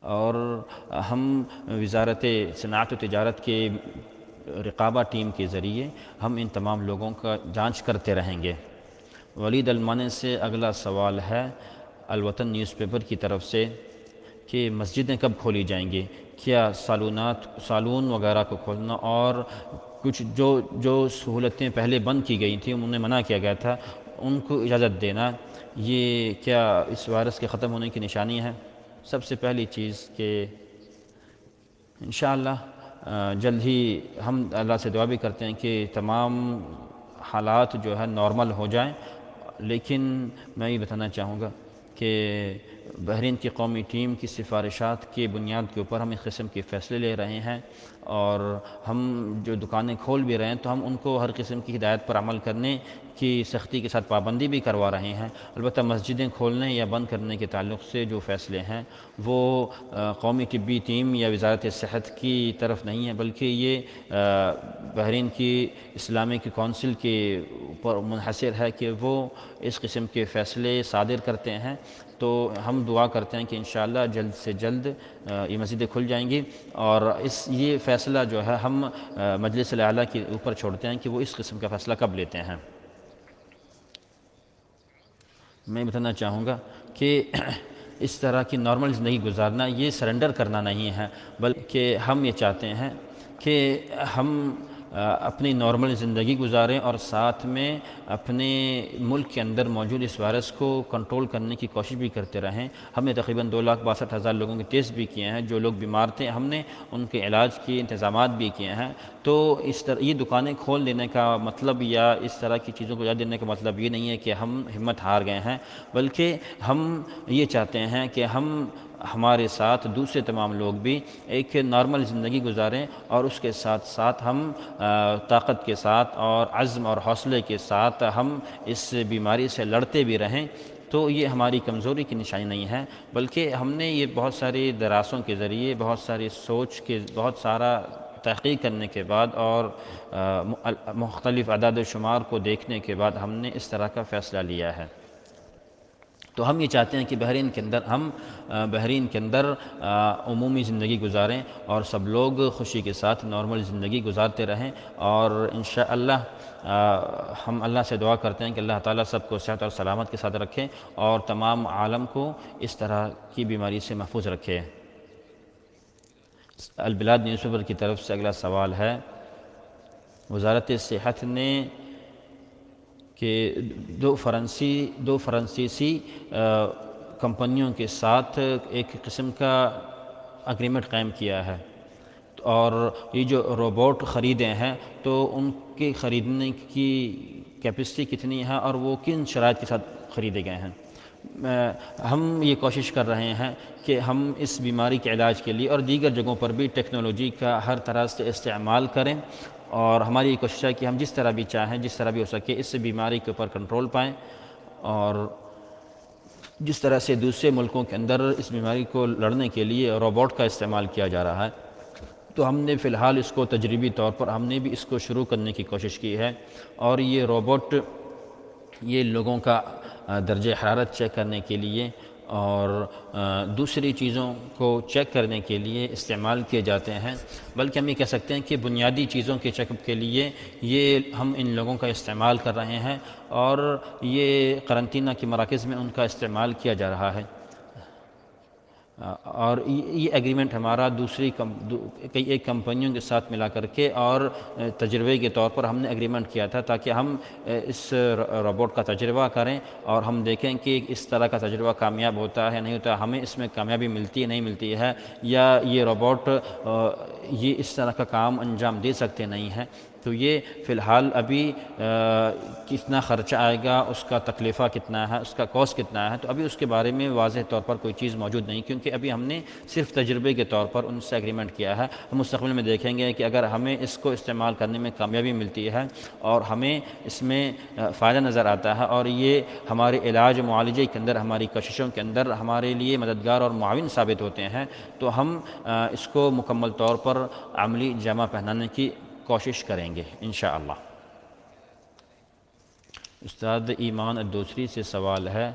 اور ہم وزارت صنعت و تجارت کے رقابہ ٹیم کے ذریعے ہم ان تمام لوگوں کا جانچ کرتے رہیں گے۔ ولید المانی سے اگلا سوال ہے الوطن نیوز پیپر کی طرف سے کہ مسجدیں کب کھولی جائیں گی؟ کیا سالون وغیرہ کو کھولنا اور کچھ جو سہولتیں پہلے بند کی گئی تھیں انہیں منع کیا گیا تھا ان کو اجازت دینا، یہ کیا اس وائرس کے ختم ہونے کی نشانی ہے؟ سب سے پہلی چیز کہ انشاءاللہ جلد ہی ہم اللہ سے دعا بھی کرتے ہیں کہ تمام حالات جو ہے نارمل ہو جائیں، لیکن میں یہ بتانا چاہوں گا کہ بحرین کی قومی ٹیم کی سفارشات کی بنیاد کے اوپر ہم اس قسم کے فیصلے لے رہے ہیں، اور ہم جو دکانیں کھول بھی رہے ہیں تو ہم ان کو ہر قسم کی ہدایت پر عمل کرنے کی سختی کے ساتھ پابندی بھی کروا رہے ہیں۔ البتہ مسجدیں کھولنے یا بند کرنے کے تعلق سے جو فیصلے ہیں وہ قومی طبی ٹیم یا وزارت صحت کی طرف نہیں ہے، بلکہ یہ بحرین کی اسلامک کونسل کے اوپر منحصر ہے کہ وہ اس قسم کے فیصلے صادر کرتے ہیں۔ تو ہم دعا کرتے ہیں کہ انشاءاللہ جلد سے جلد یہ مسجدیں کھل جائیں گی، اور یہ فیصلہ جو ہے ہم مجلس الاعلیٰ کے اوپر چھوڑتے ہیں کہ وہ اس قسم کا فیصلہ کب لیتے ہیں۔ میں بتانا چاہوں گا کہ اس طرح کی نارمل زندگی گزارنا یہ سرنڈر کرنا نہیں ہے، بلکہ ہم یہ چاہتے ہیں کہ ہم اپنی نارمل زندگی گزاریں اور ساتھ میں اپنے ملک کے اندر موجود اس وائرس کو کنٹرول کرنے کی کوشش بھی کرتے رہیں۔ ہم نے تقریباً 2,62,000 لوگوں کے ٹیسٹ بھی کیے ہیں، جو لوگ بیمار تھے ہم نے ان کے علاج کے انتظامات بھی کیے ہیں۔ تو اس طرح یہ دکانیں کھول دینے کا مطلب یا اس طرح کی چیزوں کو اجازت دینے کا مطلب یہ نہیں ہے کہ ہم ہمت ہار گئے ہیں، بلکہ ہم یہ چاہتے ہیں کہ ہمارے ساتھ دوسرے تمام لوگ بھی ایک نارمل زندگی گزاریں، اور اس کے ساتھ ساتھ ہم طاقت کے ساتھ اور عزم اور حوصلے کے ساتھ ہم اس بیماری سے لڑتے بھی رہیں۔ تو یہ ہماری کمزوری کی نشانی نہیں ہے، بلکہ ہم نے یہ بہت ساری دراسوں کے ذریعے بہت ساری سوچ کے بہت سارا تحقیق کرنے کے بعد اور مختلف اعداد و شمار کو دیکھنے کے بعد ہم نے اس طرح کا فیصلہ لیا ہے۔ تو ہم یہ چاہتے ہیں کہ بحرین کے اندر عمومی زندگی گزاریں اور سب لوگ خوشی کے ساتھ نارمل زندگی گزارتے رہیں، اور انشاءاللہ ہم اللہ سے دعا کرتے ہیں کہ اللہ تعالیٰ سب کو صحت اور سلامت کے ساتھ رکھے اور تمام عالم کو اس طرح کی بیماری سے محفوظ رکھے۔ البلاد نیوز پیپر کی طرف سے اگلا سوال ہے وزارت صحت نے کہ دو فرانسیسی کمپنیوں کے ساتھ ایک قسم کا اگریمنٹ قائم کیا ہے، اور یہ جو روبوٹ خریدے ہیں تو ان کے خریدنے کی کیپیسٹی کتنی ہے اور وہ کن شرائط کے ساتھ خریدے گئے ہیں۔ ہم یہ کوشش کر رہے ہیں کہ ہم اس بیماری کے علاج کے لیے اور دیگر جگہوں پر بھی ٹیکنالوجی کا ہر طرح سے استعمال کریں، اور ہماری یہ کوشش ہے کہ ہم جس طرح بھی چاہیں جس طرح بھی ہو سکے اس بیماری کے اوپر کنٹرول پائیں، اور جس طرح سے دوسرے ملکوں کے اندر اس بیماری کو لڑنے کے لیے روبوٹ کا استعمال کیا جا رہا ہے، تو ہم نے فی الحال اس کو تجربی طور پر ہم نے بھی اس کو شروع کرنے کی کوشش کی ہے، اور یہ روبوٹ یہ لوگوں کا درجہ حرارت چیک کرنے کے لیے اور دوسری چیزوں کو چیک کرنے کے لیے استعمال کیے جاتے ہیں، بلکہ ہم یہ کہہ سکتے ہیں کہ بنیادی چیزوں کے چیک اپ کے لیے یہ ہم ان لوگوں کا استعمال کر رہے ہیں، اور یہ قرنطینہ کے مراکز میں ان کا استعمال کیا جا رہا ہے۔ اور یہ ایگریمنٹ ہمارا ایک کمپنیوں کے ساتھ ملا کر کے اور تجربے کے طور پر ہم نے ایگریمنٹ کیا تھا تاکہ ہم اس روبوٹ کا تجربہ کریں اور ہم دیکھیں کہ اس طرح کا تجربہ کامیاب ہوتا ہے نہیں ہوتا، ہمیں اس میں کامیابی ملتی ہے نہیں ملتی ہے، یا یہ روبوٹ یہ اس طرح کا کام انجام دے سکتے نہیں ہیں۔ تو یہ فی الحال ابھی کتنا خرچہ آئے گا، اس کا تکلفہ کتنا ہے، اس کا کاسٹ کتنا ہے، تو ابھی اس کے بارے میں واضح طور پر کوئی چیز موجود نہیں، کیونکہ ابھی ہم نے صرف تجربے کے طور پر ان سے ایگریمنٹ کیا ہے۔ ہم مستقبل میں دیکھیں گے کہ اگر ہمیں اس کو استعمال کرنے میں کامیابی ملتی ہے اور ہمیں اس میں فائدہ نظر آتا ہے اور یہ ہمارے علاج معالجے کے اندر، ہماری کوششوں کے اندر ہمارے لیے مددگار اور معاون ثابت ہوتے ہیں، تو ہم اس کو مکمل طور پر عملی جامہ پہنانے کی کوشش کریں گے انشاءاللہ۔ استاد ایمان الدوسری سے سوال ہے،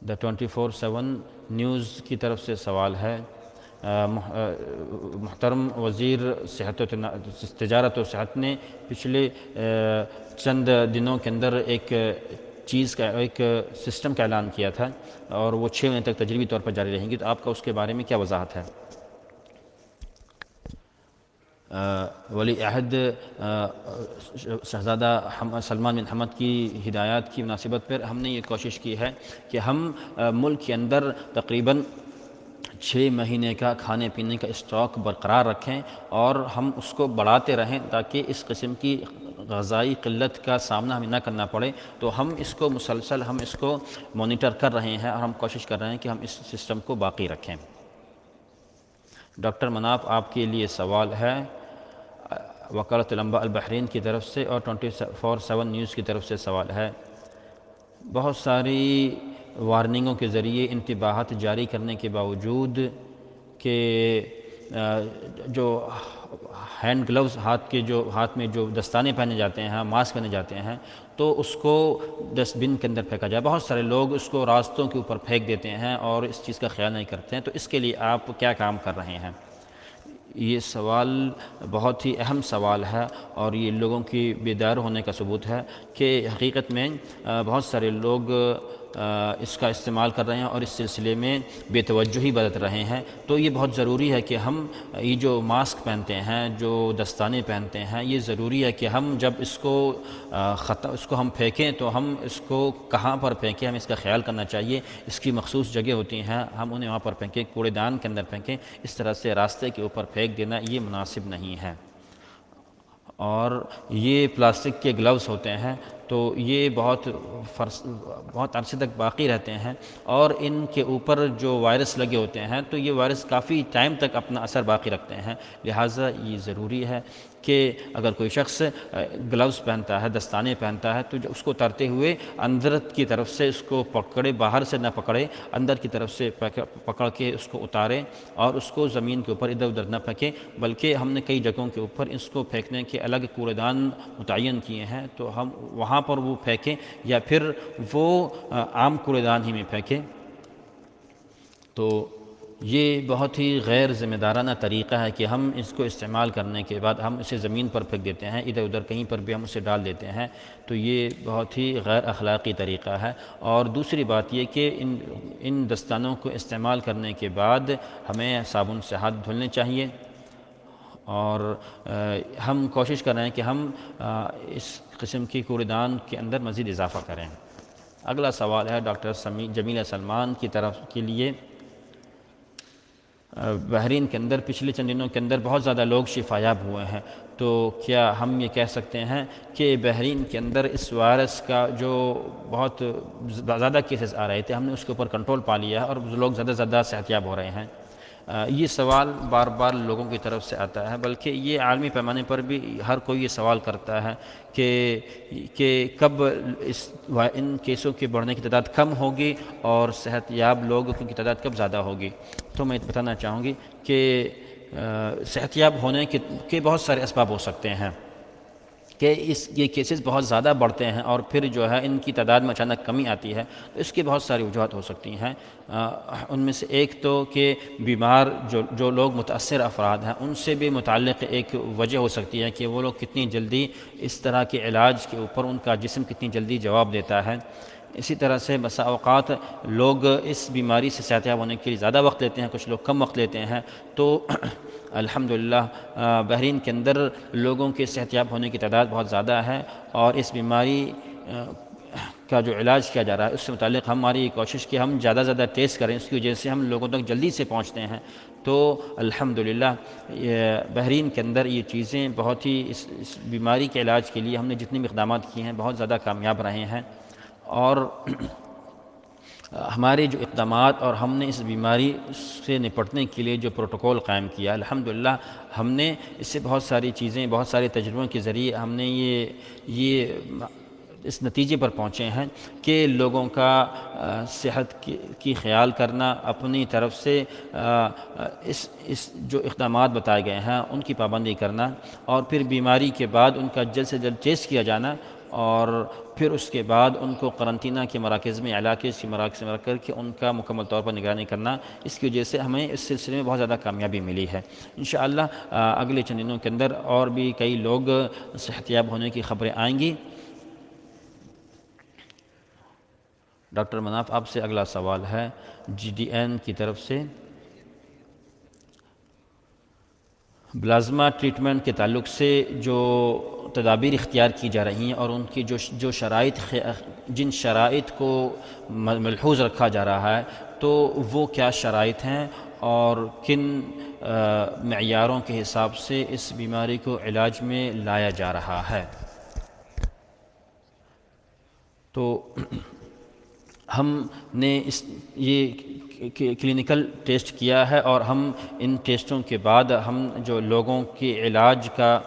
دا 24/7 نیوز کی طرف سے سوال ہے، محترم وزیر صحت و تجارت و صحت نے پچھلے چند دنوں کے اندر ایک چیز کا، ایک سسٹم کا اعلان کیا تھا اور وہ 6 مہینے تک تجربی طور پر جاری رہیں گی، تو آپ کا اس کے بارے میں کیا وضاحت ہے؟ ولی عہد شہزادہ سلمان بن حمد کی ہدایات کی مناسبت پر ہم نے یہ کوشش کی ہے کہ ہم ملک کے اندر تقریباً 6 مہینے کا کھانے پینے کا اسٹاک برقرار رکھیں اور ہم اس کو بڑھاتے رہیں تاکہ اس قسم کی غذائی قلت کا سامنا ہمیں نہ کرنا پڑے۔ تو ہم اس کو مسلسل ہم اس کو مانیٹر کر رہے ہیں اور ہم کوشش کر رہے ہیں کہ ہم اس سسٹم کو باقی رکھیں۔ ڈاکٹر مناف آپ کے لیے سوال ہے، وکالت الانباء البحرین کی طرف سے اور 24/7 نیوز کی طرف سے سوال ہے۔ بہت ساری وارننگوں کے ذریعے انتباہات جاری کرنے کے باوجود کہ جو ہینڈ گلوز، ہاتھ میں جو دستانے پہنے جاتے ہیں، ماسک پہنے جاتے ہیں، تو اس کو ڈسٹ بن کے اندر پھینکا جائے۔ بہت سارے لوگ اس کو راستوں کے اوپر پھینک دیتے ہیں اور اس چیز کا خیال نہیں کرتے ہیں، تو اس کے لیے آپ کیا کام کر رہے ہیں؟ یہ سوال بہت ہی اہم سوال ہے اور یہ لوگوں کی بیدار ہونے کا ثبوت ہے کہ حقیقت میں بہت سارے لوگ اس کا استعمال کر رہے ہیں اور اس سلسلے میں بے توجہی برت رہے ہیں۔ تو یہ بہت ضروری ہے کہ ہم یہ جو ماسک پہنتے ہیں، جو دستانے پہنتے ہیں، یہ ضروری ہے کہ ہم جب اس کو ہم پھینکیں تو ہم اس کو کہاں پر پھینکیں، ہمیں اس کا خیال کرنا چاہیے۔ اس کی مخصوص جگہ ہوتی ہیں، ہم انہیں وہاں پر پھینکیں، کوڑے دان کے اندر پھینکیں۔ اس طرح سے راستے کے اوپر پھینک دینا یہ مناسب نہیں ہے۔ اور یہ پلاسٹک کے گلوز ہوتے ہیں تو یہ بہت عرصے تک باقی رہتے ہیں اور ان کے اوپر جو وائرس لگے ہوتے ہیں تو یہ وائرس کافی ٹائم تک اپنا اثر باقی رکھتے ہیں، لہٰذا یہ ضروری ہے کہ اگر کوئی شخص گلوز پہنتا ہے، دستانے پہنتا ہے، تو اس کو اترتے ہوئے اندر کی طرف سے اس کو پکڑے، باہر سے نہ پکڑے، اندر کی طرف سے پکڑ کے اس کو اتارے اور اس کو زمین کے اوپر ادھر ادھر نہ پھینکے، بلکہ ہم نے کئی جگہوں کے اوپر اس کو پھینکنے کے الگ کوڑے دان متعین کیے ہیں، تو ہم وہاں پر وہ پھینکیں یا پھر وہ عام کوڑے دان ہی میں پھینکیں۔ تو یہ بہت ہی غیر ذمہ دارانہ طریقہ ہے کہ ہم اس کو استعمال کرنے کے بعد ہم اسے زمین پر پھینک دیتے ہیں، ادھر ادھر کہیں پر بھی ہم اسے ڈال دیتے ہیں، تو یہ بہت ہی غیر اخلاقی طریقہ ہے۔ اور دوسری بات یہ کہ ان دستانوں کو استعمال کرنے کے بعد ہمیں صابن سے ہاتھ دھلنے چاہیے اور ہم کوشش کر رہے ہیں کہ ہم اس قسم کی کوڑے دان کے اندر مزید اضافہ کریں۔ اگلا سوال ہے ڈاکٹر جمیلہ سلمان کی طرف کے لیے۔ بحرین کے اندر پچھلے چند دنوں کے اندر بہت زیادہ لوگ شفا یاب ہوئے ہیں، تو کیا ہم یہ کہہ سکتے ہیں کہ بحرین کے اندر اس وائرس کا جو بہت زیادہ کیسز آ رہے تھے، ہم نے اس کے اوپر کنٹرول پا لیا ہے اور لوگ زیادہ سے زیادہ صحت یاب ہو رہے ہیں؟ یہ سوال بار بار لوگوں کی طرف سے آتا ہے، بلکہ یہ عالمی پیمانے پر بھی ہر کوئی یہ سوال کرتا ہے کہ کب ان کیسوں کے بڑھنے کی تعداد کم ہوگی اور صحت یاب لوگوں کی تعداد کب زیادہ ہوگی۔ تو میں بتانا چاہوں گی کہ صحت یاب ہونے کے بہت سارے اسباب ہو سکتے ہیں کہ یہ کیسز بہت زیادہ بڑھتے ہیں اور پھر جو ہے ان کی تعداد میں اچانک کمی آتی ہے، تو اس کی بہت ساری وجوہات ہو سکتی ہیں۔ ان میں سے ایک تو کہ بیمار جو لوگ متاثر افراد ہیں ان سے بھی متعلق ایک وجہ ہو سکتی ہے کہ وہ لوگ کتنی جلدی اس طرح کے علاج کے اوپر ان کا جسم کتنی جلدی جواب دیتا ہے۔ اسی طرح سے بسا اوقات لوگ اس بیماری سے صحت یاب ہونے کے لیے زیادہ وقت لیتے ہیں، کچھ لوگ کم وقت لیتے ہیں، تو الحمدللہ بحرین کے اندر لوگوں کے صحت یاب ہونے کی تعداد بہت زیادہ ہے اور اس بیماری کا جو علاج کیا جا رہا ہے اس سے متعلق ہماری کوشش کہ ہم زیادہ زیادہ ٹیسٹ کریں، اس کی وجہ سے ہم لوگوں تک جلدی سے پہنچتے ہیں۔ تو الحمدللہ بحرین کے اندر یہ چیزیں بہت ہی اس بیماری کے علاج کے لیے ہم نے جتنی بھی اقدامات کیے ہیں بہت زیادہ کامیاب رہے ہیں، اور ہمارے جو اقدامات اور ہم نے اس بیماری سے نپٹنے کے لیے جو پروٹوکول قائم کیا، الحمدللہ ہم نے اس سے بہت ساری چیزیں، بہت سارے تجربوں کے ذریعے ہم نے یہ اس نتیجے پر پہنچے ہیں کہ لوگوں کا صحت کی خیال کرنا، اپنی طرف سے اس جو اقدامات بتائے گئے ہیں ان کی پابندی کرنا، اور پھر بیماری کے بعد ان کا جلد سے جلد ٹیسٹ کیا جانا، اور پھر اس کے بعد ان کو قرنطینہ کے مراکز میں، علاقے کے مراکز میں رکھ کر کے ان کا مکمل طور پر نگرانی کرنا، اس کی وجہ سے ہمیں اس سلسلے میں بہت زیادہ کامیابی ملی ہے۔ انشاءاللہ اگلے چند دنوں کے اندر اور بھی کئی لوگ صحتیاب ہونے کی خبریں آئیں گی۔ ڈاکٹر مناف، آپ سے اگلا سوال ہے GDN کی طرف سے، پلازما ٹریٹمنٹ کے تعلق سے جو تدابیر اختیار کی جا رہی ہیں اور ان کی جو شرائط، جن شرائط کو ملحوظ رکھا جا رہا ہے، تو وہ کیا شرائط ہیں اور کن معیاروں کے حساب سے اس بیماری کو علاج میں لایا جا رہا ہے؟ تو ہم نے یہ کلینیکل ٹیسٹ کیا ہے، اور ہم ان ٹیسٹوں کے بعد ہم جو لوگوں کے علاج کا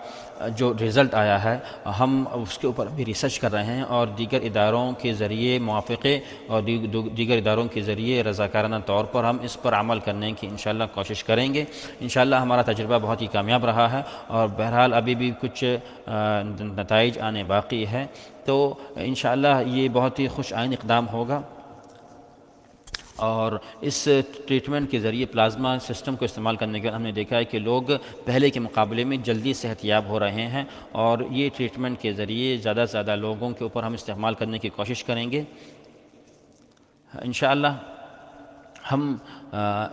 جو رزلٹ آیا ہے ہم اس کے اوپر بھی ریسرچ کر رہے ہیں، اور دیگر اداروں کے ذریعے موافقے اور دیگر اداروں کے ذریعے رضاکارانہ طور پر ہم اس پر عمل کرنے کی انشاءاللہ کوشش کریں گے۔ انشاءاللہ ہمارا تجربہ بہت ہی کامیاب رہا ہے، اور بہرحال ابھی بھی کچھ نتائج آنے باقی ہے، تو انشاءاللہ یہ بہت ہی خوش آئند اقدام ہوگا، اور اس ٹریٹمنٹ کے ذریعے پلازما سسٹم کو استعمال کرنے کے بعد ہم نے دیکھا ہے کہ لوگ پہلے کے مقابلے میں جلدی صحت یاب ہو رہے ہیں، اور یہ ٹریٹمنٹ کے ذریعے زیادہ سے زیادہ لوگوں کے اوپر ہم استعمال کرنے کی کوشش کریں گے انشاءاللہ۔ ہم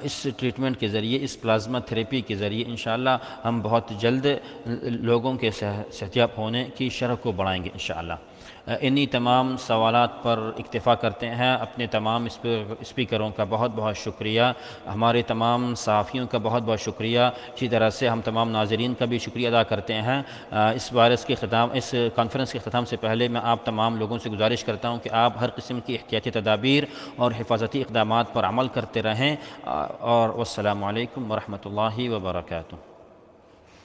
اس ٹریٹمنٹ کے ذریعے، اس پلازما تھیریپی کے ذریعے انشاءاللہ ہم بہت جلد لوگوں کے صحتیاب ہونے کی شرح کو بڑھائیں گے انشاءاللہ۔ انہی تمام سوالات پر اکتفا کرتے ہیں۔ اپنے تمام اسپیکروں کا بہت بہت شکریہ، ہمارے تمام صحافیوں کا بہت بہت شکریہ، اسی طرح سے ہم تمام ناظرین کا بھی شکریہ ادا کرتے ہیں۔ اس کانفرنس کے اختتام سے پہلے میں آپ تمام لوگوں سے گزارش کرتا ہوں کہ آپ ہر قسم کی احتیاطی تدابیر اور حفاظتی اقدامات پر عمل کرتے رہیں، اور والسلام علیکم ورحمۃ اللہ وبرکاتہ۔